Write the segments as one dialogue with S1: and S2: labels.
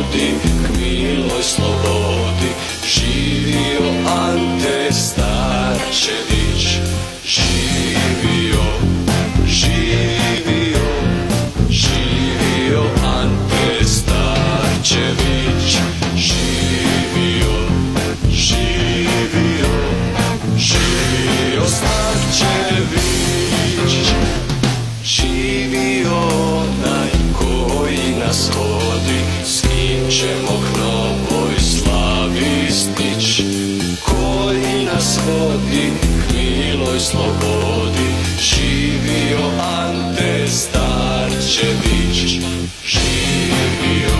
S1: hodi k miloj slobodi. Živio Ante Starčević, živio, živio, živio Ante Starčević, živio, živio, živio Starčević. Živio onaj koji nas vodi, s kim ćemo k novoj slavi stić. Koji nas vodi k miloj slobodi. Živio Ante Starčević, živio,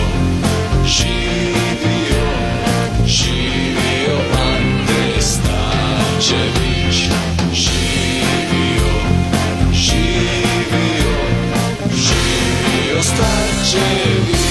S1: živio, živio Ante Starčević, živio, živio, živio Starčević.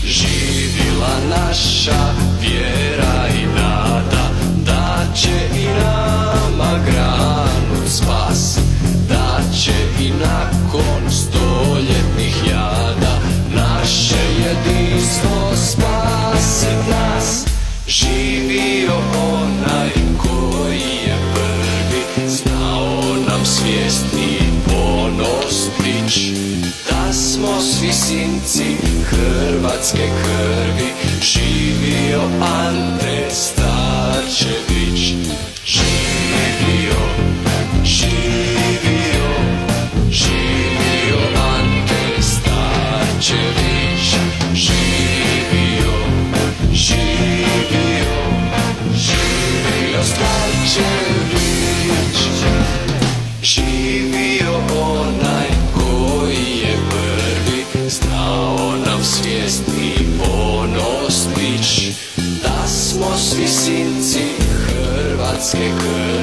S1: Živila naša vjera i nada, da će i nama granut spas, da će i nakon stoljetnih jada naše jedinstvo spasit nas. Živio onaj koji je prvi, znao nam svijest i ponos dić, da smo svi sinci hrvatske krvi. Živio Ante Starčević, živio, živio, živio Ante Starčević, živio, živio, živio Starčević. Živio onaj koji je prvi, znao nam svijest i ponos dić, da smo svi sinci hrvatske krvi.